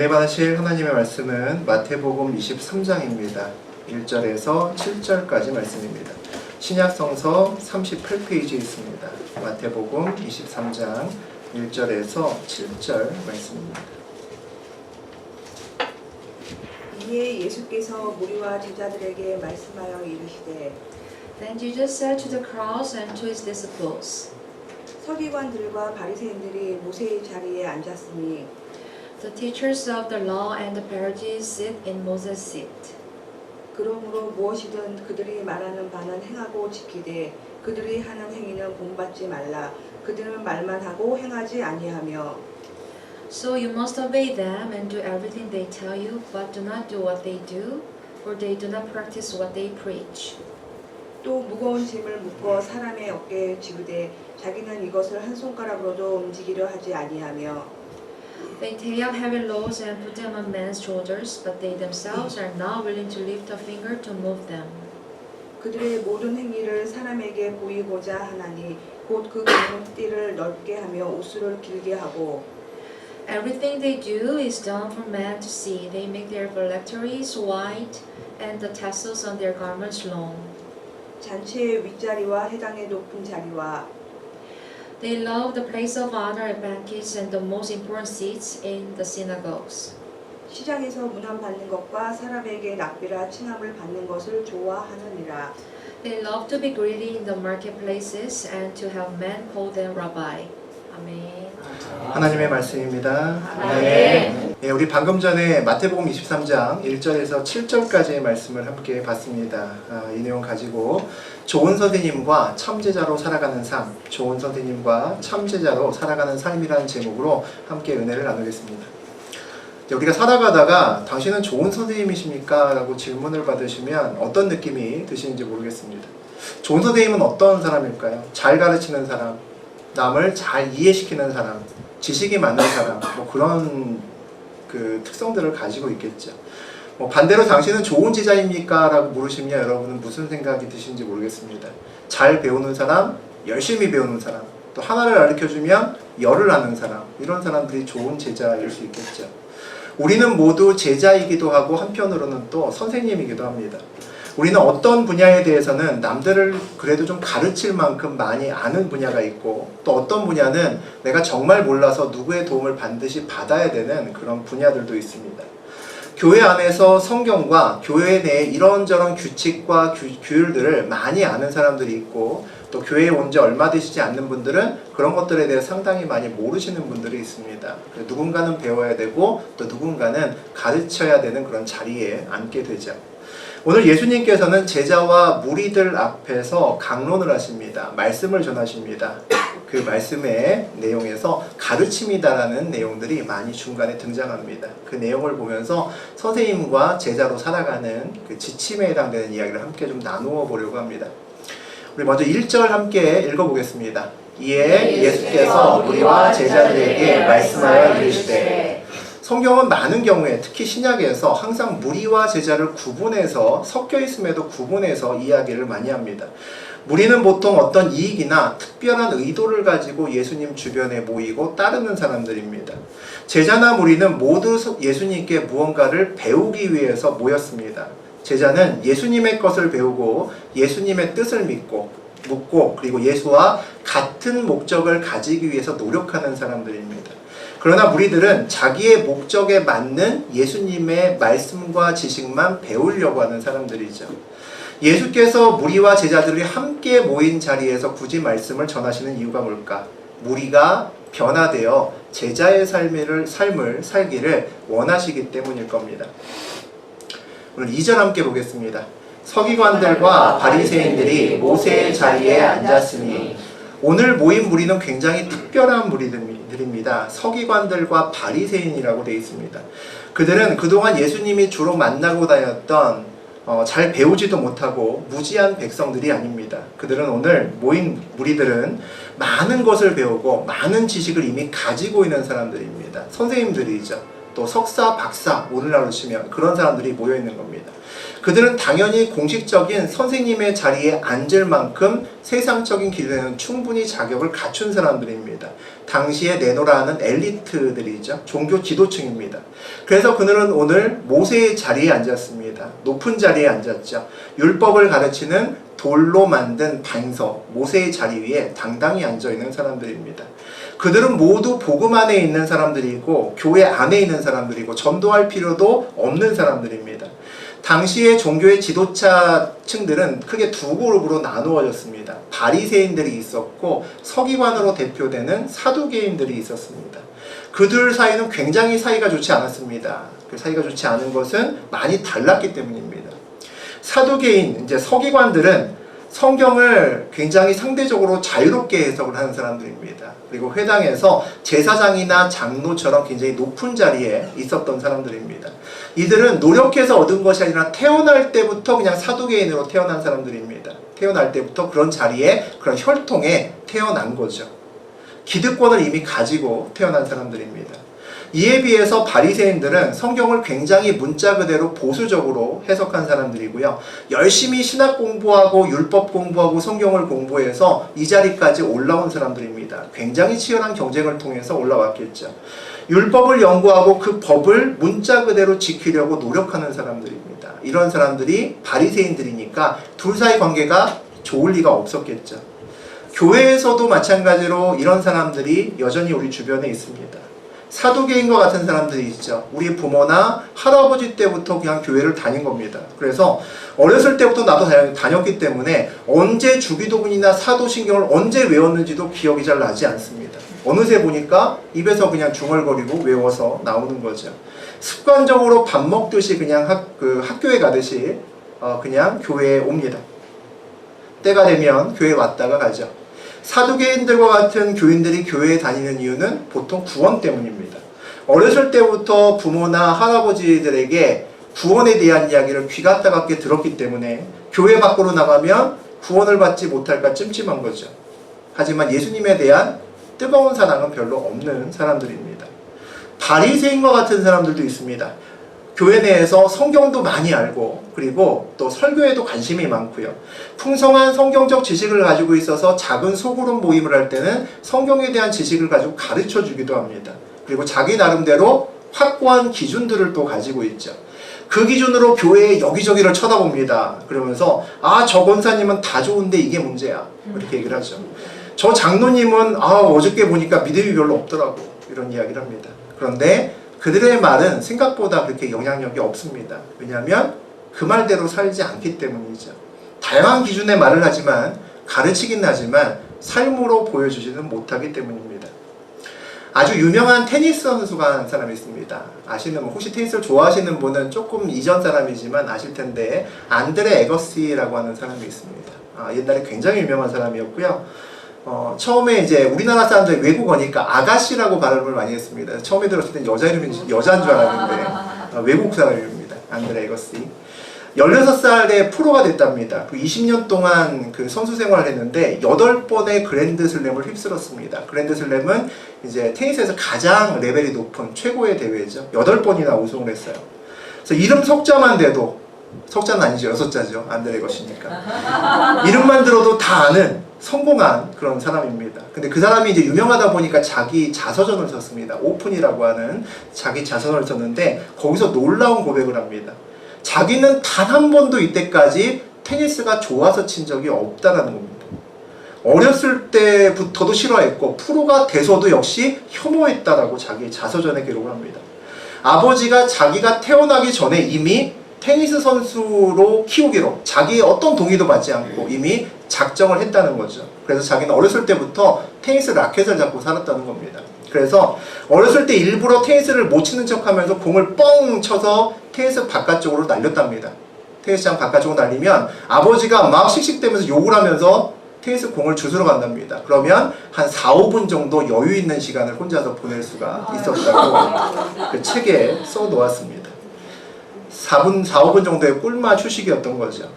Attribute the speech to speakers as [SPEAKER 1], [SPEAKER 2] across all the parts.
[SPEAKER 1] 은혜 받으실 하나님의 말씀은 마태복음 23장입니다. 1절에서 7절까지 말씀입니다. 신약성서 38페이지에 있습니다. 마태복음 23장 1절에서 7절 말씀입니다.
[SPEAKER 2] 이에 예수께서 무리와 제자들에게 말씀하여 이르시되
[SPEAKER 3] Then Jesus said to the crowds and to his disciples,
[SPEAKER 2] 서기관들과 바리새인들이 모세의 자리에 앉았으니
[SPEAKER 3] The teachers of the law and the Pharisees sit in Moses' seat.
[SPEAKER 2] 그러므로 무엇이든 그들이 말하는 바는 행하고 지키되 그들이 하는 행위는 본받지 말라. 그들은 말만 하고 행하지 아니하며
[SPEAKER 3] So you must obey them and do everything they tell you, but do not do what they do, for they do not practice what they preach.
[SPEAKER 2] 또 무거운 짐을 묶어 사람의 어깨에 지우되 자기는 이것을 한 손가락으로도 움직이려 하지 아니하며
[SPEAKER 3] They take up heavy loads and put them on men's shoulders, but they themselves are not willing to lift a finger to move them.
[SPEAKER 2] 그들의 모든 행위를 사람에게 보이고자 하나니 곧 그 굽는 띠를 넓게 하며 옷수를 길게 하고
[SPEAKER 3] Everything they do is done for men to see. They make their phylacteries white and the tassels on their garments long.
[SPEAKER 2] 잔치의 윗자리와 회당의 높은 자리와
[SPEAKER 3] They love the place of honor at banquets and the most important seats in the synagogues.
[SPEAKER 2] 시장에서 문안받는 것과 사람에게 납비라 칭함을 받는 것을 좋아하느니라.
[SPEAKER 3] They love to be greeted in the marketplaces and to have men call them rabbi. 아멘.
[SPEAKER 1] 하나님의 말씀입니다.
[SPEAKER 3] 아멘.
[SPEAKER 1] 네, 우리 방금 전에 마태복음 23장 1절에서 7절까지의 말씀을 함께 봤습니다. 이 내용 가지고 좋은 선생님과 참제자로 살아가는 삶, 좋은 선생님과 참제자로 살아가는 삶이라는 제목으로 함께 은혜를 나누겠습니다. 우리가 살아가다가 당신은 좋은 선생님이십니까? 라고 질문을 받으시면 어떤 느낌이 드시는지 모르겠습니다. 좋은 선생님은 어떤 사람일까요? 잘 가르치는 사람, 남을 잘 이해시키는 사람, 지식이 많은 사람, 그런 특성들을 가지고 있겠죠. 반대로 당신은 좋은 제자입니까? 라고 물으시면 여러분은 무슨 생각이 드시는지 모르겠습니다. 잘 배우는 사람, 열심히 배우는 사람, 또 하나를 가르쳐주면 열을 하는 사람, 이런 사람들이 좋은 제자일 수 있겠죠. 우리는 모두 제자이기도 하고 한편으로는 또 선생님이기도 합니다. 우리는 어떤 분야에 대해서는 남들을 그래도 좀 가르칠 만큼 많이 아는 분야가 있고 또 어떤 분야는 내가 정말 몰라서 누구의 도움을 반드시 받아야 되는 그런 분야들도 있습니다. 교회 안에서 성경과 교회 내에 이런저런 규칙과 규율들을 많이 아는 사람들이 있고 또 교회에 온 지 얼마 되시지 않는 분들은 그런 것들에 대해 상당히 많이 모르시는 분들이 있습니다. 누군가는 배워야 되고 또 누군가는 가르쳐야 되는 그런 자리에 앉게 되죠. 오늘 예수님께서는 제자와 무리들 앞에서 강론을 하십니다. 말씀을 전하십니다. 그 말씀의 내용에서 가르침이다라는 내용들이 많이 중간에 등장합니다. 그 내용을 보면서 선생님과 제자로 살아가는 그 지침에 해당되는 이야기를 함께 좀 나누어 보려고 합니다. 우리 먼저 1절 함께 읽어보겠습니다. 이에 예수께서 무리와 제자들에게 말씀하여 이르시되 성경은 많은 경우에 특히 신약에서 항상 무리와 제자를 구분해서 섞여 있음에도 구분해서 이야기를 많이 합니다. 무리는 보통 어떤 이익이나 특별한 의도를 가지고 예수님 주변에 모이고 따르는 사람들입니다. 제자나 무리는 모두 예수님께 무언가를 배우기 위해서 모였습니다. 제자는 예수님의 것을 배우고 예수님의 뜻을 묻고 그리고 예수와 같은 목적을 가지기 위해서 노력하는 사람들입니다. 그러나 무리들은 자기의 목적에 맞는 예수님의 말씀과 지식만 배우려고 하는 사람들이죠. 예수께서 무리와 제자들이 함께 모인 자리에서 굳이 말씀을 전하시는 이유가 뭘까? 무리가 변화되어 제자의 삶을 살기를 원하시기 때문일 겁니다. 오늘 2절 함께 보겠습니다. 서기관들과 바리새인들이 모세의 자리에 앉았으니 오늘 모인 무리는 굉장히 특별한 무리들입니다. 서기관들과 바리새인이라고 되어 있습니다. 그들은 그동안 예수님이 주로 만나고 다녔던 잘 배우지도 못하고 무지한 백성들이 아닙니다. 그들은 오늘 모인 무리들은 많은 것을 배우고 많은 지식을 이미 가지고 있는 사람들입니다. 선생님들이죠. 또 석사, 박사, 오늘날로 치면 그런 사람들이 모여 있는 겁니다. 그들은 당연히 공식적인 선생님의 자리에 앉을 만큼 세상적인 기준에는 충분히 자격을 갖춘 사람들입니다. 당시에 네노라는 엘리트들이죠. 종교 지도층입니다. 그래서 그들은 오늘 모세의 자리에 앉았습니다. 높은 자리에 앉았죠. 율법을 가르치는 돌로 만든 반석, 모세의 자리 위에 당당히 앉아있는 사람들입니다. 그들은 모두 복음 안에 있는 사람들이고 교회 안에 있는 사람들이고 전도할 필요도 없는 사람들입니다. 당시의 종교의 지도자층들은 크게 두 그룹으로 나누어졌습니다. 바리새인들이 있었고 서기관으로 대표되는 사두개인들이 있었습니다. 그들 사이는 굉장히 사이가 좋지 않았습니다. 그 사이가 좋지 않은 것은 많이 달랐기 때문입니다. 사두개인, 이제 서기관들은 성경을 굉장히 상대적으로 자유롭게 해석을 하는 사람들입니다. 그리고 회당에서 제사장이나 장로처럼 굉장히 높은 자리에 있었던 사람들입니다. 이들은 노력해서 얻은 것이 아니라 태어날 때부터 그냥 사두개인으로 태어난 사람들입니다. 태어날 때부터 그런 자리에, 그런 혈통에 태어난 거죠. 기득권을 이미 가지고 태어난 사람들입니다. 이에 비해서 바리새인들은 성경을 굉장히 문자 그대로 보수적으로 해석한 사람들이고요. 열심히 신학 공부하고 율법 공부하고 성경을 공부해서 이 자리까지 올라온 사람들입니다. 굉장히 치열한 경쟁을 통해서 올라왔겠죠. 율법을 연구하고 그 법을 문자 그대로 지키려고 노력하는 사람들입니다. 이런 사람들이 바리새인들이니까 둘 사이 관계가 좋을 리가 없었겠죠. 교회에서도 마찬가지로 이런 사람들이 여전히 우리 주변에 있습니다. 사두개인과 같은 사람들이 있죠. 우리 부모나 할아버지 때부터 그냥 교회를 다닌 겁니다. 그래서 어렸을 때부터 나도 다녔기 때문에 언제 주기도문이나 사도신경을 언제 외웠는지도 기억이 잘 나지 않습니다. 어느새 보니까 입에서 그냥 중얼거리고 외워서 나오는 거죠. 습관적으로 밥 먹듯이 그냥 학교에 가듯이 그냥 교회에 옵니다. 때가 되면 교회에 왔다가 가죠. 사두개인들과 같은 교인들이 교회에 다니는 이유는 보통 구원 때문입니다. 어렸을 때부터 부모나 할아버지들에게 구원에 대한 이야기를 귀가 따갑게 들었기 때문에 교회 밖으로 나가면 구원을 받지 못할까 찜찜한 거죠. 하지만 예수님에 대한 뜨거운 사랑은 별로 없는 사람들입니다. 바리새인과 같은 사람들도 있습니다. 교회 내에서 성경도 많이 알고 그리고 또 설교에도 관심이 많고요. 풍성한 성경적 지식을 가지고 있어서 작은 소그룹 모임을 할 때는 성경에 대한 지식을 가지고 가르쳐 주기도 합니다. 그리고 자기 나름대로 확고한 기준들을 또 가지고 있죠. 그 기준으로 교회의 여기저기를 쳐다봅니다. 그러면서 저 권사님은 다 좋은데 이게 문제야. 이렇게 얘기를 하죠. 저 장로님은 어저께 보니까 믿음이 별로 없더라고. 이런 이야기를 합니다. 그런데 그들의 말은 생각보다 그렇게 영향력이 없습니다. 왜냐하면 그 말대로 살지 않기 때문이죠. 다양한 기준의 말을 하지만 가르치긴 하지만 삶으로 보여주지는 못하기 때문입니다. 아주 유명한 테니스 선수가 한 사람이 있습니다. 혹시 테니스를 좋아하시는 분은 조금 이전 사람이지만 아실 텐데 안드레 에거시라고 하는 사람이 있습니다. 옛날에 굉장히 유명한 사람이었고요. 처음에 이제 우리나라 사람들이 외국어니까 아가씨라고 발음을 많이 했습니다. 처음에 들었을 땐 여자 이름인지 여자인 줄 알았는데 외국 사람입니다. 안드레 에거시. 16살에 프로가 됐답니다. 20년 동안 그 선수 생활을 했는데 8번의 그랜드슬램을 휩쓸었습니다. 그랜드슬램은 이제 테니스에서 가장 레벨이 높은 최고의 대회죠. 8번이나 우승을 했어요. 그래서 이름 석자만 돼도, 석자는 아니죠. 6자죠. 안드레 에거시니까. 이름만 들어도 다 아는 성공한 그런 사람입니다. 근데 그 사람이 이제 유명하다 보니까 자기 자서전을 썼습니다. 오픈이라고 하는 자기 자서전을 썼는데 거기서 놀라운 고백을 합니다. 자기는 단 한 번도 이때까지 테니스가 좋아서 친 적이 없다라는 겁니다. 어렸을 때부터도 싫어했고 프로가 돼서도 역시 혐오했다라고 자기 자서전에 기록을 합니다. 아버지가 자기가 태어나기 전에 이미 테니스 선수로 키우기로 자기의 어떤 동의도 받지 않고 이미 작정을 했다는 거죠. 그래서 자기는 어렸을 때부터 테니스 라켓을 잡고 살았다는 겁니다. 그래서 어렸을 때 일부러 테니스를 못 치는 척하면서 공을 뻥 쳐서 테니스 바깥쪽으로 날렸답니다. 테니스장 바깥쪽으로 날리면 아버지가 막 씩씩대면서 욕을 하면서 테니스 공을 주스러 간답니다. 그러면 한 4, 5분 정도 여유 있는 시간을 혼자서 보낼 수가 있었다고 그 책에 써 놓았습니다. 4, 5분 정도의 꿀맛 휴식이었던 거죠.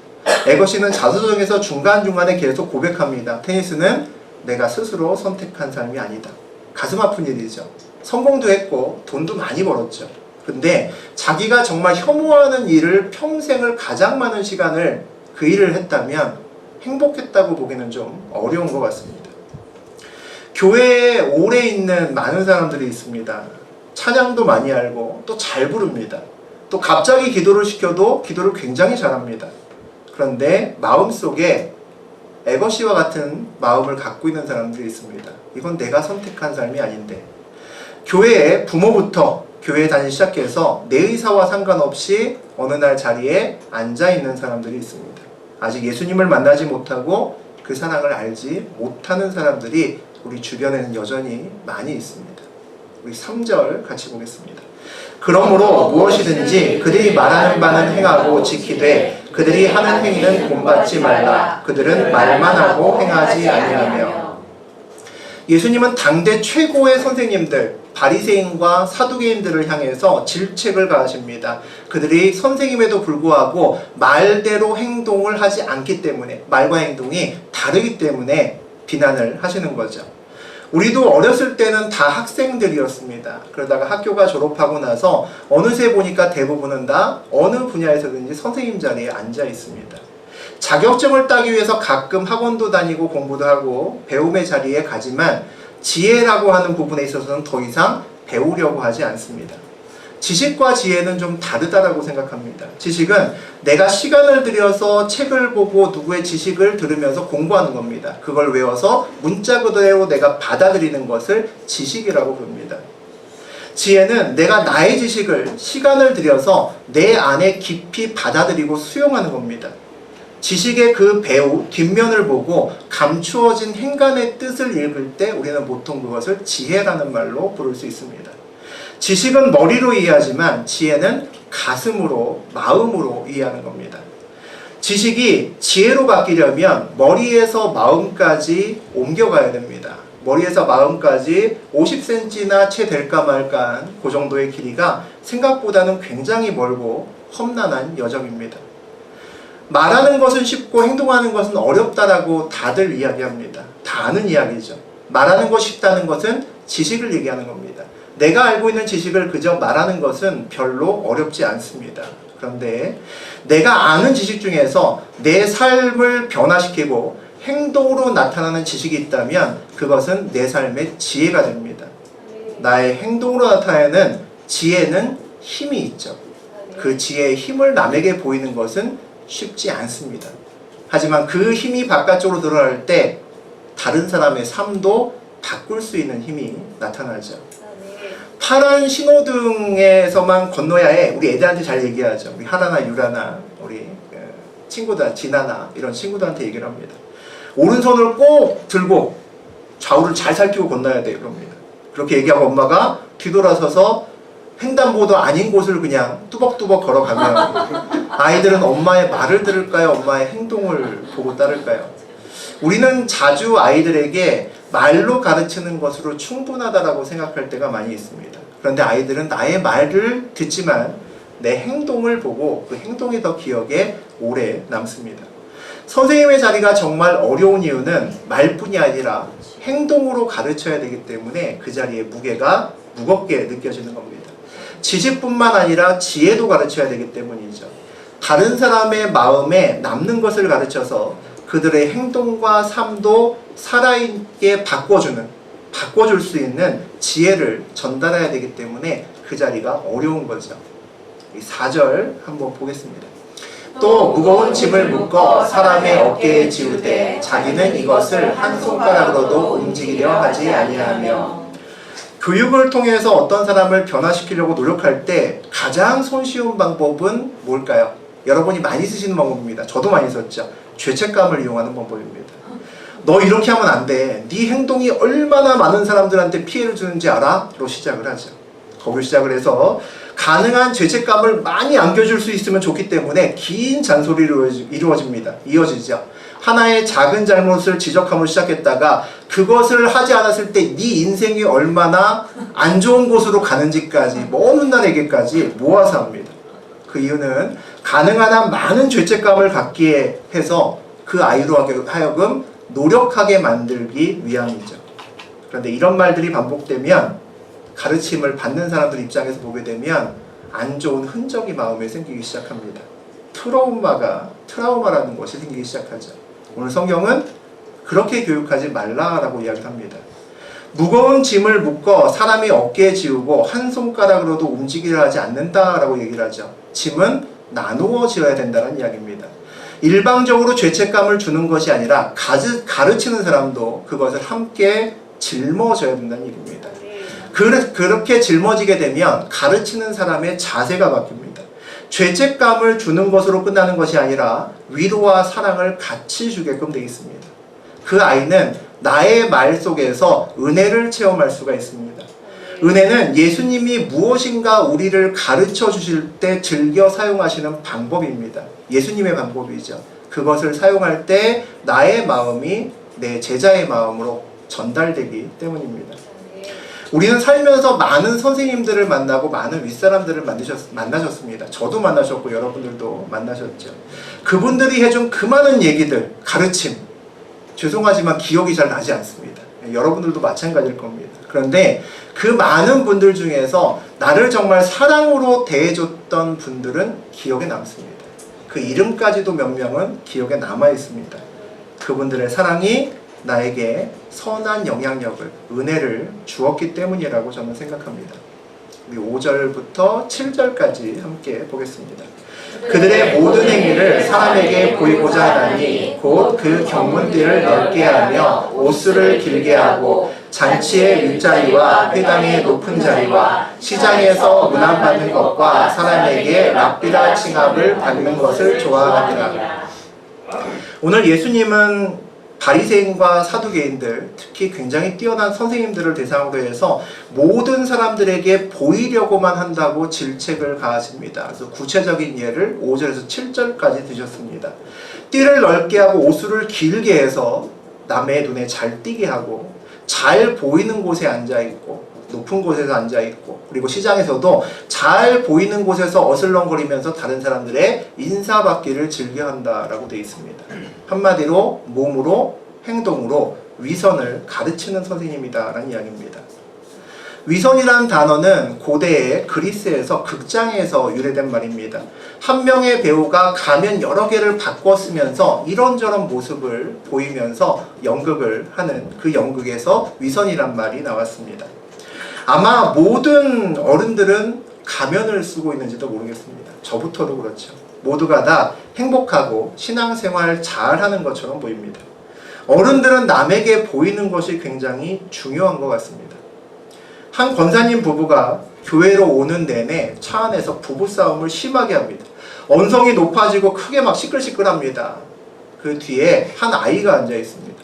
[SPEAKER 1] 에거시는 자서전에서 중간중간에 계속 고백합니다. 테니스는 내가 스스로 선택한 삶이 아니다. 가슴 아픈 일이죠. 성공도 했고 돈도 많이 벌었죠. 근데 자기가 정말 혐오하는 일을 평생을 가장 많은 시간을 그 일을 했다면 행복했다고 보기는 좀 어려운 것 같습니다. 교회에 오래 있는 많은 사람들이 있습니다. 찬양도 많이 알고 또 잘 부릅니다. 또 갑자기 기도를 시켜도 기도를 굉장히 잘합니다. 그런데 마음속에 에거시와 같은 마음을 갖고 있는 사람들이 있습니다. 이건 내가 선택한 삶이 아닌데, 교회에 부모부터 교회에 다니기 시작해서 내 의사와 상관없이 어느 날 자리에 앉아있는 사람들이 있습니다. 아직 예수님을 만나지 못하고 그 사랑을 알지 못하는 사람들이 우리 주변에는 여전히 많이 있습니다. 우리 3절 같이 보겠습니다. 그러므로 무엇이든지 그들이 말하는 바는 행하고 지키되 그들이 하는 행위는 본받지 말라. 그들은 말만 하고 행하지 아니하며. 예수님은 당대 최고의 선생님들 바리새인과 사두개인들을 향해서 질책을 가하십니다. 그들이 선생님에도 불구하고 말대로 행동을 하지 않기 때문에, 말과 행동이 다르기 때문에 비난을 하시는 거죠. 우리도 어렸을 때는 다 학생들이었습니다. 그러다가 학교가 졸업하고 나서 어느새 보니까 대부분은 다 어느 분야에서든지 선생님 자리에 앉아 있습니다. 자격증을 따기 위해서 가끔 학원도 다니고 공부도 하고 배움의 자리에 가지만 지혜라고 하는 부분에 있어서는 더 이상 배우려고 하지 않습니다. 지식과 지혜는 좀 다르다라고 생각합니다. 지식은 내가 시간을 들여서 책을 보고 누구의 지식을 들으면서 공부하는 겁니다. 그걸 외워서 문자 그대로 내가 받아들이는 것을 지식이라고 부릅니다. 지혜는 내가 나의 지식을 시간을 들여서 내 안에 깊이 받아들이고 수용하는 겁니다. 지식의 그 배우, 뒷면을 보고 감추어진 행간의 뜻을 읽을 때 우리는 보통 그것을 지혜라는 말로 부를 수 있습니다. 지식은 머리로 이해하지만 지혜는 가슴으로, 마음으로 이해하는 겁니다. 지식이 지혜로 바뀌려면 머리에서 마음까지 옮겨가야 됩니다. 머리에서 마음까지 50cm나 채 될까 말까한 그 정도의 길이가 생각보다는 굉장히 멀고 험난한 여정입니다. 말하는 것은 쉽고 행동하는 것은 어렵다라고 다들 이야기합니다. 다 아는 이야기죠. 말하는 것이 쉽다는 것은 지식을 얘기하는 겁니다. 내가 알고 있는 지식을 그저 말하는 것은 별로 어렵지 않습니다. 그런데 내가 아는 지식 중에서 내 삶을 변화시키고 행동으로 나타나는 지식이 있다면 그것은 내 삶의 지혜가 됩니다. 나의 행동으로 나타내는 지혜는 힘이 있죠. 그 지혜의 힘을 남에게 보이는 것은 쉽지 않습니다. 하지만 그 힘이 바깥쪽으로 드러날 때 다른 사람의 삶도 바꿀 수 있는 힘이 나타나죠. 파란 신호등에서만 건너야 해. 우리 애들한테 잘 얘기하죠. 우리 하라나 유라나 우리 친구들, 진아나 이런 친구들한테 얘기를 합니다. 오른손을 꼭 들고 좌우를 잘 살피고 건너야 돼. 그럽니다. 그렇게 얘기하고 엄마가 뒤돌아서서 횡단보도 아닌 곳을 그냥 뚜벅뚜벅 걸어가면 아이들은 엄마의 말을 들을까요? 엄마의 행동을 보고 따를까요? 우리는 자주 아이들에게 말로 가르치는 것으로 충분하다고 생각할 때가 많이 있습니다. 그런데 아이들은 나의 말을 듣지만 내 행동을 보고 그 행동이 더 기억에 오래 남습니다. 선생님의 자리가 정말 어려운 이유는 말뿐이 아니라 행동으로 가르쳐야 되기 때문에 그 자리의 무게가 무겁게 느껴지는 겁니다. 지식뿐만 아니라 지혜도 가르쳐야 되기 때문이죠. 다른 사람의 마음에 남는 것을 가르쳐서 그들의 행동과 삶도 살아있게 바꿔줄 수 있는 지혜를 전달해야 되기 때문에 그 자리가 어려운 거죠. 이 4절 한번 보겠습니다. 또 무거운 짐을 묶어 사람의 어깨에 지우되 자기는 이것을 한 손가락으로도 움직이려 하지 아니하며. 교육을 통해서 어떤 사람을 변화시키려고 노력할 때 가장 손쉬운 방법은 뭘까요? 여러분이 많이 쓰시는 방법입니다. 저도 많이 썼죠. 죄책감을 이용하는 방법입니다. 너 이렇게 하면 안 돼. 네 행동이 얼마나 많은 사람들한테 피해를 주는지 알아? 로 시작을 하죠. 거기서 시작을 해서 가능한 죄책감을 많이 안겨줄 수 있으면 좋기 때문에 긴 잔소리로 이어지죠. 하나의 작은 잘못을 지적함으로 시작했다가 그것을 하지 않았을 때 네 인생이 얼마나 안 좋은 곳으로 가는지까지 먼 훗날에게까지 모아서 합니다. 그 이유는 가능한 한 많은 죄책감을 갖게 해서 그 아이로 하여금 노력하게 만들기 위함이죠. 그런데 이런 말들이 반복되면 가르침을 받는 사람들 입장에서 보게 되면 안 좋은 흔적이 마음에 생기기 시작합니다. 트라우마라는 것이 생기기 시작하죠. 오늘 성경은 그렇게 교육하지 말라라고 이야기를 합니다. 무거운 짐을 묶어 사람이 어깨에 지우고 한 손가락으로도 움직이려 하지 않는다라고 얘기를 하죠. 짐은 나누어 지어야 된다는 이야기입니다. 일방적으로 죄책감을 주는 것이 아니라 가르치는 사람도 그것을 함께 짊어져야 된다는 얘기입니다. 그렇게 짊어지게 되면 가르치는 사람의 자세가 바뀝니다. 죄책감을 주는 것으로 끝나는 것이 아니라 위로와 사랑을 같이 주게끔 되어 있습니다. 그 아이는 나의 말 속에서 은혜를 체험할 수가 있습니다. 은혜는 예수님이 무엇인가 우리를 가르쳐 주실 때 즐겨 사용하시는 방법입니다. 예수님의 방법이죠. 그것을 사용할 때 나의 마음이 내 제자의 마음으로 전달되기 때문입니다. 우리는 살면서 많은 선생님들을 만나고 많은 윗사람들을 만나셨습니다. 저도 만나셨고 여러분들도 만나셨죠. 그분들이 해준 그 많은 얘기들, 가르침, 죄송하지만 기억이 잘 나지 않습니다. 여러분들도 마찬가지일 겁니다. 그런데 그 많은 분들 중에서 나를 정말 사랑으로 대해줬던 분들은 기억에 남습니다. 그 이름까지도 몇 명은 기억에 남아 있습니다. 그분들의 사랑이 나에게 선한 영향력을, 은혜를 주었기 때문이라고 저는 생각합니다. 우리 5절부터 7절까지 함께 보겠습니다. 그들의 모든 행위를 사람에게 보이고자 하나니 곧 그 경문들을 넓게 하며 옷수를 길게 하고 잔치의 윗자리와 회당의 높은 자리와 시장에서 문안받는 것과 사람에게 랍비라 칭함을 받는 것을 좋아하니라. 오늘 예수님은 바리새인과 사두개인들, 특히 굉장히 뛰어난 선생님들을 대상으로 해서 모든 사람들에게 보이려고만 한다고 질책을 가하십니다. 그래서 구체적인 예를 5절에서 7절까지 드셨습니다. 띠를 넓게 하고 옷수를 길게 해서 남의 눈에 잘 띄게 하고 잘 보이는 곳에 앉아있고 높은 곳에서 앉아있고 그리고 시장에서도 잘 보이는 곳에서 어슬렁거리면서 다른 사람들의 인사받기를 즐겨한다라고 되어 있습니다. 한마디로 몸으로 행동으로 위선을 가르치는 선생님이다라는 이야기입니다. 위선이라는 단어는 고대의 그리스에서 극장에서 유래된 말입니다. 한 명의 배우가 가면 여러 개를 바꿔 쓰면서 이런저런 모습을 보이면서 연극을 하는 그 연극에서 위선이란 말이 나왔습니다. 아마 모든 어른들은 가면을 쓰고 있는지도 모르겠습니다. 저부터도 그렇죠. 모두가 다 행복하고 신앙생활 잘하는 것처럼 보입니다. 어른들은 남에게 보이는 것이 굉장히 중요한 것 같습니다. 한 권사님 부부가 교회로 오는 내내 차 안에서 부부싸움을 심하게 합니다. 언성이 높아지고 크게 막 시끌시끌합니다. 그 뒤에 한 아이가 앉아 있습니다.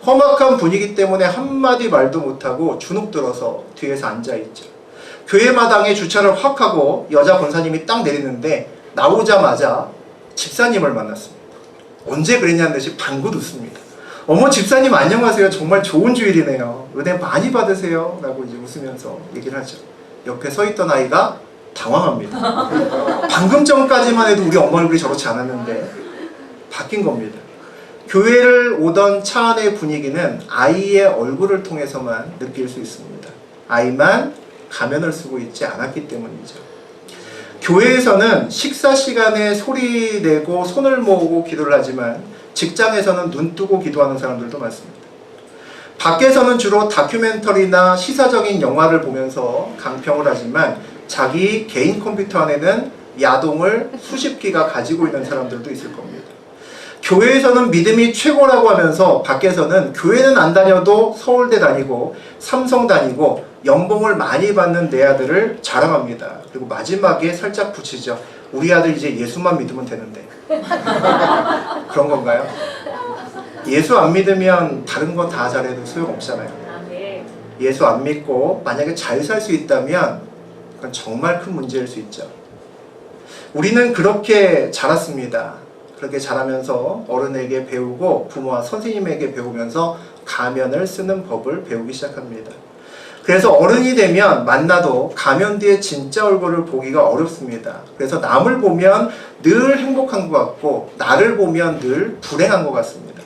[SPEAKER 1] 험악한 분위기 때문에 한마디 말도 못하고 주눅 들어서 뒤에서 앉아있죠. 교회 마당에 주차를 확 하고 여자 권사님이 딱 내리는데 나오자마자 집사님을 만났습니다. 언제 그랬냐는 듯이 방긋 웃습니다. 어머 집사님 안녕하세요. 정말 좋은 주일이네요. 은혜 많이 받으세요. 라고 이제 웃으면서 얘기를 하죠. 옆에 서 있던 아이가 당황합니다. 방금 전까지만 해도 우리 엄마 얼굴이 저렇지 않았는데 바뀐 겁니다. 교회를 오던 차 안의 분위기는 아이의 얼굴을 통해서만 느낄 수 있습니다. 아이만 가면을 쓰고 있지 않았기 때문이죠. 교회에서는 식사 시간에 소리 내고 손을 모으고 기도를 하지만 직장에서는 눈 뜨고 기도하는 사람들도 많습니다. 밖에서는 주로 다큐멘터리나 시사적인 영화를 보면서 강평을 하지만 자기 개인 컴퓨터 안에는 야동을 수십 기가 가지고 있는 사람들도 있을 겁니다. 교회에서는 믿음이 최고라고 하면서 밖에서는 교회는 안 다녀도 서울대 다니고 삼성 다니고 연봉을 많이 받는 내 아들을 자랑합니다. 그리고 마지막에 살짝 붙이죠. 우리 아들 이제 예수만 믿으면 되는데. 그런 건가요? 예수 안 믿으면 다른 거 다 잘해도 소용없잖아요. 예수 안 믿고 만약에 잘 살 수 있다면 그건 정말 큰 문제일 수 있죠. 우리는 그렇게 자랐습니다. 그렇게 자라면서 어른에게 배우고 부모와 선생님에게 배우면서 가면을 쓰는 법을 배우기 시작합니다. 그래서 어른이 되면 만나도 가면 뒤에 진짜 얼굴을 보기가 어렵습니다. 그래서 남을 보면 늘 행복한 것 같고 나를 보면 늘 불행한 것 같습니다.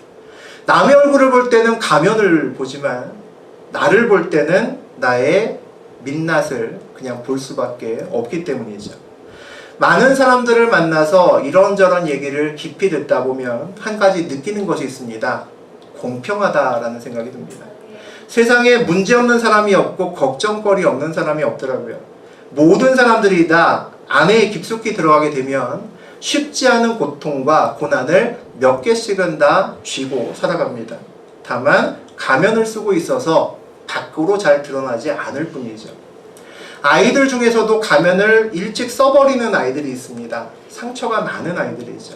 [SPEAKER 1] 남의 얼굴을 볼 때는 가면을 보지만 나를 볼 때는 나의 민낯을 그냥 볼 수밖에 없기 때문이죠. 많은 사람들을 만나서 이런저런 얘기를 깊이 듣다 보면 한 가지 느끼는 것이 있습니다. 공평하다라는 생각이 듭니다. 세상에 문제없는 사람이 없고 걱정거리 없는 사람이 없더라고요. 모든 사람들이 다 안에 깊숙이 들어가게 되면 쉽지 않은 고통과 고난을 몇 개씩은 다 쥐고 살아갑니다. 다만 가면을 쓰고 있어서 밖으로 잘 드러나지 않을 뿐이죠. 아이들 중에서도 가면을 일찍 써버리는 아이들이 있습니다. 상처가 많은 아이들이죠.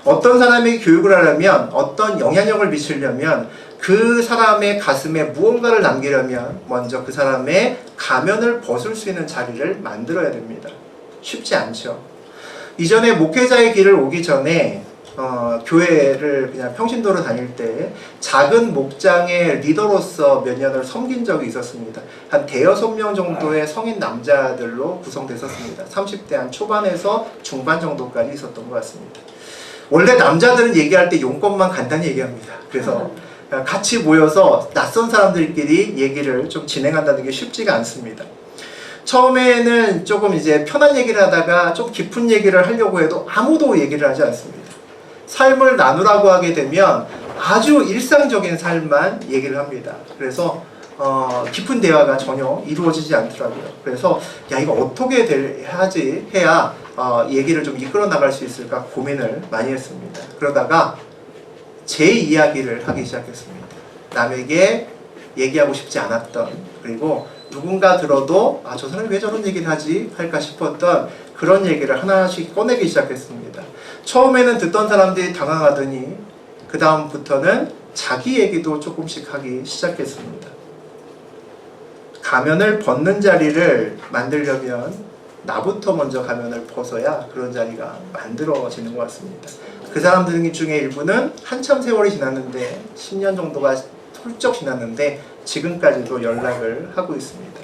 [SPEAKER 1] 어떤 사람에게 교육을 하려면, 어떤 영향력을 미치려면 그 사람의 가슴에 무언가를 남기려면 먼저 그 사람의 가면을 벗을 수 있는 자리를 만들어야 됩니다. 쉽지 않죠. 이전에 목회자의 길을 오기 전에 교회를 그냥 평신도로 다닐 때 작은 목장의 리더로서 몇 년을 섬긴 적이 있었습니다. 한 대여섯 명 정도의 성인 남자들로 구성됐었습니다. 30대 한 초반에서 중반 정도까지 있었던 것 같습니다. 원래 남자들은 얘기할 때 용건만 간단히 얘기합니다. 그래서 같이 모여서 낯선 사람들끼리 얘기를 좀 진행한다는 게 쉽지가 않습니다. 처음에는 조금 이제 편한 얘기를 하다가 좀 깊은 얘기를 하려고 해도 아무도 얘기를 하지 않습니다. 삶을 나누라고 하게 되면 아주 일상적인 삶만 얘기를 합니다. 그래서 깊은 대화가 전혀 이루어지지 않더라고요. 그래서 야, 이거 어떻게 해야 얘기를 좀 이끌어 나갈 수 있을까 고민을 많이 했습니다. 그러다가 제 이야기를 하기 시작했습니다. 남에게 얘기하고 싶지 않았던, 그리고 누군가 들어도 저 사람이 왜 저런 얘기를 하지 할까 싶었던 그런 얘기를 하나씩 꺼내기 시작했습니다. 처음에는 듣던 사람들이 당황하더니 그 다음부터는 자기 얘기도 조금씩 하기 시작했습니다. 가면을 벗는 자리를 만들려면 나부터 먼저 가면을 벗어야 그런 자리가 만들어지는 것 같습니다. 그 사람들 중에 일부는 한참 세월이 지났는데 10년 정도가 훌쩍 지났는데 지금까지도 연락을 하고 있습니다.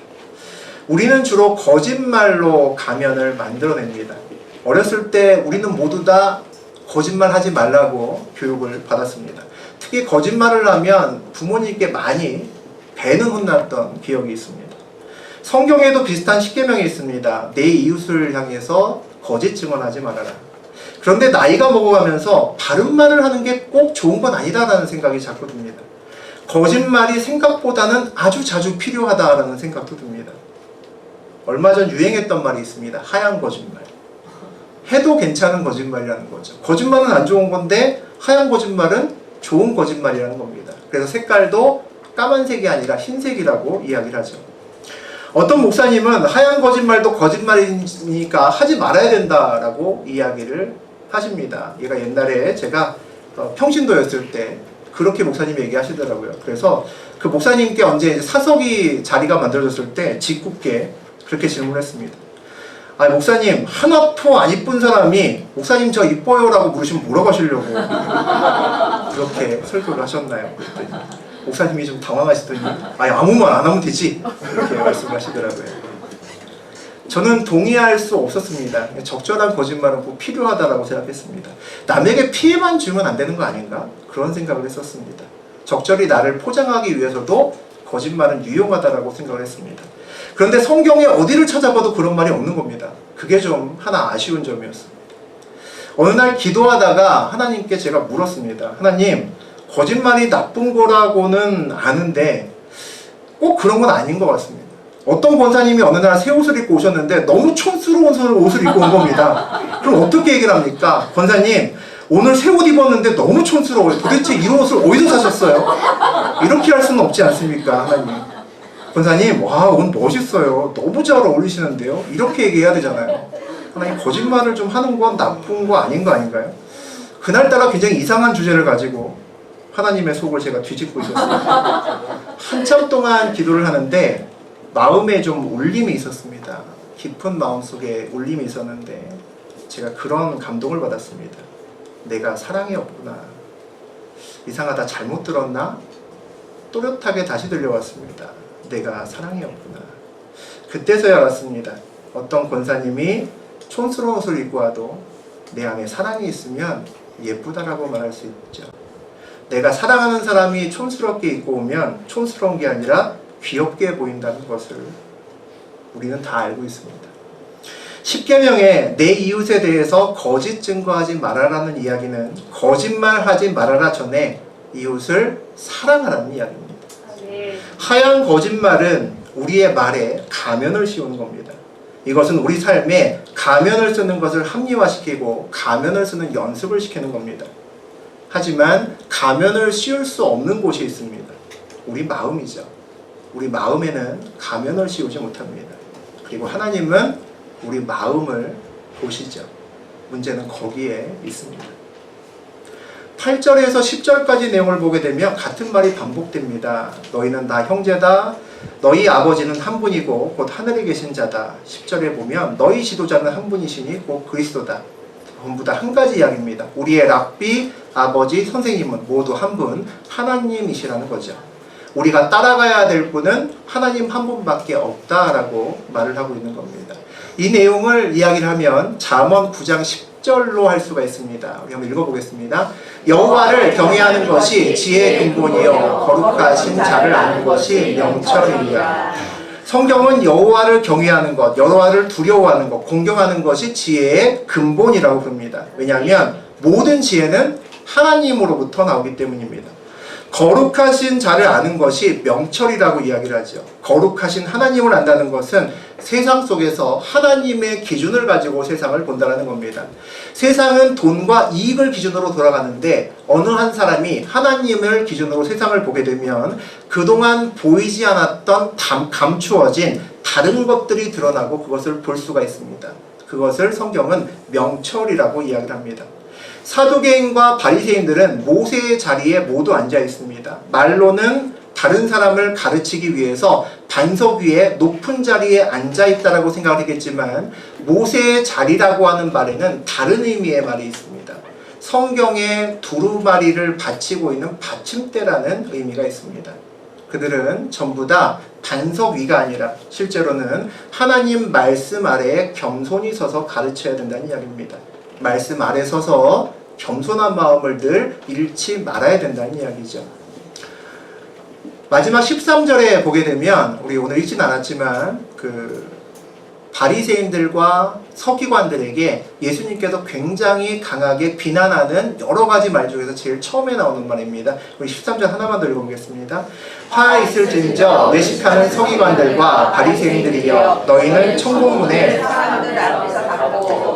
[SPEAKER 1] 우리는 주로 거짓말로 가면을 만들어냅니다. 어렸을 때 우리는 모두 다 거짓말 하지 말라고 교육을 받았습니다. 특히 거짓말을 하면 부모님께 많이 배는 혼났던 기억이 있습니다. 성경에도 비슷한 십계명이 있습니다. 내 이웃을 향해서 거짓 증언하지 말아라. 그런데 나이가 먹어가면서 바른 말을 하는 게 꼭 좋은 건 아니다라는 생각이 자꾸 듭니다. 거짓말이 생각보다는 아주 자주 필요하다라는 생각도 듭니다. 얼마 전 유행했던 말이 있습니다. 하얀 거짓말. 해도 괜찮은 거짓말이라는 거죠. 거짓말은 안 좋은 건데 하얀 거짓말은 좋은 거짓말이라는 겁니다. 그래서 색깔도 까만색이 아니라 흰색이라고 이야기를 하죠. 어떤 목사님은 하얀 거짓말도 거짓말이니까 하지 말아야 된다라고 이야기를 하십니다. 얘가 옛날에 제가 평신도였을 때 그렇게 목사님이 얘기하시더라고요. 그래서 그 목사님께 언제 이제 사석이 자리가 만들어졌을 때 짓궂게 그렇게 질문했습니다. 목사님, 하나도 안 이쁜 사람이 목사님 저 이뻐요라고 물으시면 뭐라고 하시려고 그렇게 설교를 하셨나요? 그랬더니 목사님이 좀 당황하시더니 아무 말 안 하면 되지 이렇게 말씀하시더라고요. 저는 동의할 수 없었습니다. 적절한 거짓말은 꼭 필요하다고 생각했습니다. 남에게 피해만 주면 안 되는 거 아닌가? 그런 생각을 했었습니다. 적절히 나를 포장하기 위해서도 거짓말은 유용하다고 생각을 했습니다. 그런데 성경에 어디를 찾아봐도 그런 말이 없는 겁니다. 그게 좀 하나 아쉬운 점이었습니다. 어느 날 기도하다가 하나님께 제가 물었습니다. 하나님, 거짓말이 나쁜 거라고는 아는데 꼭 그런 건 아닌 것 같습니다. 어떤 권사님이 어느 날 새 옷을 입고 오셨는데 너무 촌스러운 옷을 입고 온 겁니다. 그럼 어떻게 얘기를 합니까? 권사님, 오늘 새 옷 입었는데 너무 촌스러워요. 도대체 이런 옷을 어디서 사셨어요? 이렇게 할 수는 없지 않습니까, 하나님? 권사님, 오늘 멋있어요. 너무 잘 어울리시는데요? 이렇게 얘기해야 되잖아요. 하나님, 거짓말을 좀 하는 건 나쁜 거 아닌 거 아닌가요? 그날따라 굉장히 이상한 주제를 가지고 하나님의 속을 제가 뒤집고 있었습니다. 한참 동안 기도를 하는데 마음에 좀 울림이 있었습니다. 깊은 마음속에 울림이 있었는데 제가 그런 감동을 받았습니다. 내가 사랑이 없구나. 이상하다, 잘못 들었나? 또렷하게 다시 들려왔습니다. 내가 사랑이 없구나. 그때서야 알았습니다. 어떤 권사님이 촌스러운 옷을 입고 와도 내 안에 사랑이 있으면 예쁘다라고 말할 수 있죠. 내가 사랑하는 사람이 촌스럽게 입고 오면 촌스러운 게 아니라 귀엽게 보인다는 것을 우리는 다 알고 있습니다. 십계명에 내 이웃에 대해서 거짓 증거하지 말아라는 이야기는 거짓말하지 말아라 전에 이웃을 사랑하라는 이야기입니다. 하얀 거짓말은 우리의 말에 가면을 씌우는 겁니다. 이것은 우리 삶에 가면을 쓰는 것을 합리화시키고 가면을 쓰는 연습을 시키는 겁니다. 하지만 가면을 씌울 수 없는 곳이 있습니다. 우리 마음이죠. 우리 마음에는 가면을 씌우지 못합니다. 그리고 하나님은 우리 마음을 보시죠. 문제는 거기에 있습니다. 8절에서 10절까지 내용을 보게 되면 같은 말이 반복됩니다. 너희는 다 형제다. 너희 아버지는 한 분이고 곧 하늘에 계신 자다. 10절에 보면 너희 지도자는 한 분이시니 곧 그리스도다. 전부 다 한 가지 이야기입니다. 우리의 랍비, 아버지, 선생님은 모두 한 분, 하나님이시라는 거죠. 우리가 따라가야 될 분은 하나님 한 분밖에 없다라고 말을 하고 있는 겁니다. 이 내용을 이야기를 하면 잠언 9장 10절로 할 수가 있습니다. 우리 한번 읽어보겠습니다. 여호와를 경외하는 것이 지혜의 근본이요 거룩하신 자를 아는 것이 명철이니라. 성경은 여호와를 경외하는 것, 여호와를 두려워하는 것, 공경하는 것이 지혜의 근본이라고 부릅니다. 왜냐하면 모든 지혜는 하나님으로부터 나오기 때문입니다. 거룩하신 자를 아는 것이 명철이라고 이야기를 하죠. 거룩하신 하나님을 안다는 것은 세상 속에서 하나님의 기준을 가지고 세상을 본다는 겁니다. 세상은 돈과 이익을 기준으로 돌아가는데 어느 한 사람이 하나님을 기준으로 세상을 보게 되면 그동안 보이지 않았던 감추어진 다른 것들이 드러나고 그것을 볼 수가 있습니다. 그것을 성경은 명철이라고 이야기를 합니다. 사두개인과 바리새인들은 모세의 자리에 모두 앉아 있습니다. 말로는 다른 사람을 가르치기 위해서 반석 위에 높은 자리에 앉아 있다라고 생각을 했겠지만 모세의 자리라고 하는 말에는 다른 의미의 말이 있습니다. 성경의 두루마리를 받치고 있는 받침대라는 의미가 있습니다. 그들은 전부 다 반석 위가 아니라 실제로는 하나님 말씀 아래에 겸손히 서서 가르쳐야 된다는 이야기입니다. 말씀 아래 서서 겸손한 마음을 늘 잃지 말아야 된다는 이야기죠. 마지막 13절에 보게 되면 우리 오늘 읽진 않았지만 바리새인들과 서기관들에게 예수님께서 굉장히 강하게 비난하는 여러 가지 말 중에서 제일 처음에 나오는 말입니다. 우리 13절 하나만 더 읽어보겠습니다. 화 있을진저 외식하는 서기관들과 바리새인들이여 너희는 천국문에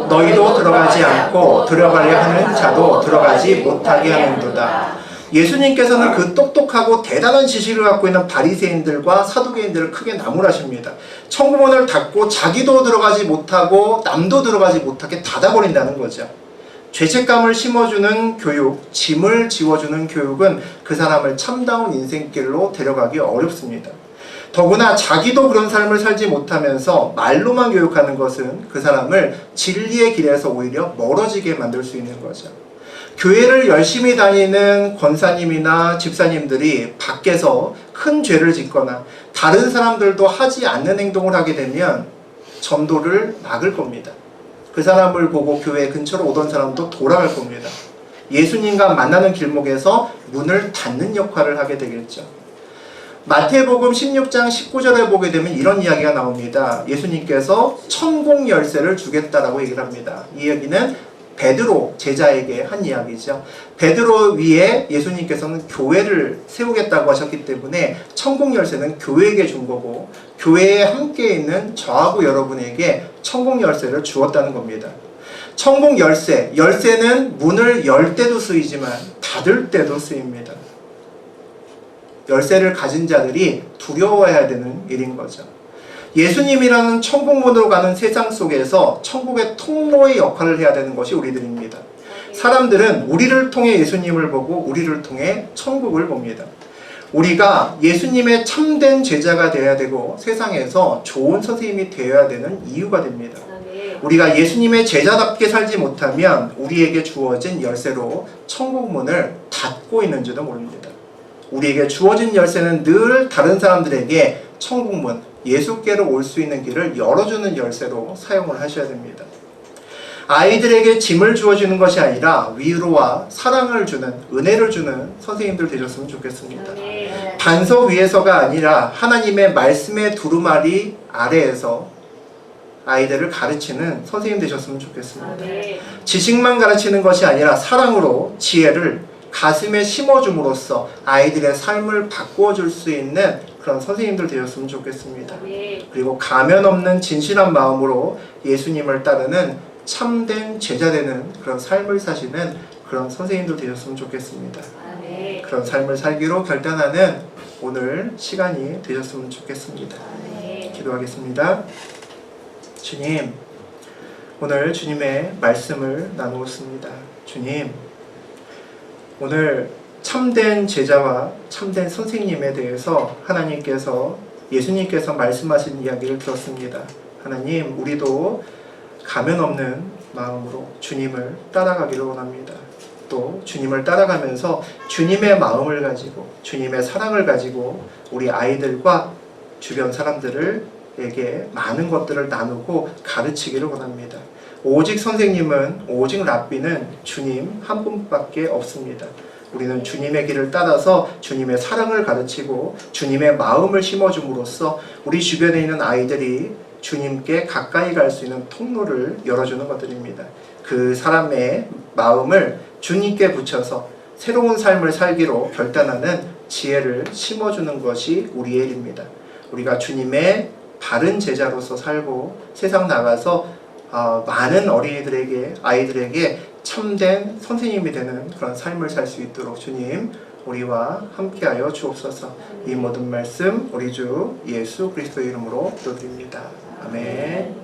[SPEAKER 1] 너희도 들어가지 않고 들어가려 하는 자도 들어가지 못하게 하는도다. 예수님께서는 그 똑똑하고 대단한 지식을 갖고 있는 바리새인들과 사두개인들을 크게 나무라십니다. 천국문을 닫고 자기도 들어가지 못하고 남도 들어가지 못하게 닫아버린다는 거죠. 죄책감을 심어주는 교육, 짐을 지워주는 교육은 그 사람을 참다운 인생길로 데려가기 어렵습니다. 더구나 자기도 그런 삶을 살지 못하면서 말로만 교육하는 것은 그 사람을 진리의 길에서 오히려 멀어지게 만들 수 있는 거죠. 교회를 열심히 다니는 권사님이나 집사님들이 밖에서 큰 죄를 짓거나 다른 사람들도 하지 않는 행동을 하게 되면 전도를 막을 겁니다. 그 사람을 보고 교회 근처로 오던 사람도 돌아갈 겁니다. 예수님과 만나는 길목에서 문을 닫는 역할을 하게 되겠죠. 마태복음 16장 19절에 보게 되면 이런 이야기가 나옵니다. 예수님께서 천국 열쇠를 주겠다라고 얘기를 합니다. 이 얘기는 베드로 제자에게 한 이야기죠. 베드로 위에 예수님께서는 교회를 세우겠다고 하셨기 때문에 천국 열쇠는 교회에게 준 거고 교회에 함께 있는 저하고 여러분에게 천국 열쇠를 주었다는 겁니다. 천국 열쇠, 열쇠는 문을 열 때도 쓰이지만 닫을 때도 쓰입니다. 열쇠를 가진 자들이 두려워해야 되는 일인 거죠. 예수님이라는 천국문으로 가는 세상 속에서 천국의 통로의 역할을 해야 되는 것이 우리들입니다. 사람들은 우리를 통해 예수님을 보고 우리를 통해 천국을 봅니다. 우리가 예수님의 참된 제자가 되어야 되고 세상에서 좋은 선생님이 되어야 되는 이유가 됩니다. 우리가 예수님의 제자답게 살지 못하면 우리에게 주어진 열쇠로 천국문을 닫고 있는지도 모릅니다. 우리에게 주어진 열쇠는 늘 다른 사람들에게 천국문, 예수께로 올 수 있는 길을 열어주는 열쇠로 사용을 하셔야 됩니다. 아이들에게 짐을 주어주는 것이 아니라 위로와 사랑을 주는, 은혜를 주는 선생님들 되셨으면 좋겠습니다. 반석 위에서가 아니라 하나님의 말씀의 두루마리 아래에서 아이들을 가르치는 선생님 되셨으면 좋겠습니다.
[SPEAKER 2] 아멘.
[SPEAKER 1] 지식만 가르치는 것이 아니라 사랑으로 지혜를 가슴에 심어줌으로써 아이들의 삶을 바꿔줄 수 있는 그런 선생님들 되셨으면 좋겠습니다.
[SPEAKER 2] 아멘.
[SPEAKER 1] 그리고 가면 없는 진실한 마음으로 예수님을 따르는 참된 제자 되는 그런 삶을 사시는 그런 선생님들 되셨으면 좋겠습니다.
[SPEAKER 2] 아멘.
[SPEAKER 1] 그런 삶을 살기로 결단하는 오늘 시간이 되셨으면 좋겠습니다.
[SPEAKER 2] 아멘.
[SPEAKER 1] 기도하겠습니다. 주님, 오늘 주님의 말씀을 나누었습니다. 주님, 오늘 참된 제자와 참된 선생님에 대해서 하나님께서, 예수님께서 말씀하신 이야기를 들었습니다. 하나님, 우리도 가면 없는 마음으로 주님을 따라가기를 원합니다. 또 주님을 따라가면서 주님의 마음을 가지고 주님의 사랑을 가지고 우리 아이들과 주변 사람들에게 많은 것들을 나누고 가르치기를 원합니다. 오직 선생님은, 오직 랍비는 주님 한 분밖에 없습니다. 우리는 주님의 길을 따라서 주님의 사랑을 가르치고 주님의 마음을 심어줌으로써 우리 주변에 있는 아이들이 주님께 가까이 갈 수 있는 통로를 열어주는 것들입니다. 그 사람의 마음을 주님께 붙여서 새로운 삶을 살기로 결단하는 지혜를 심어주는 것이 우리의 일입니다. 우리가 주님의 바른 제자로서 살고 세상 나가서 많은 어린이들에게, 아이들에게 참된 선생님이 되는 그런 삶을 살 수 있도록 주님 우리와 함께하여 주옵소서. 이 모든 말씀 우리 주 예수 그리스도의 이름으로 기도드립니다. 아멘.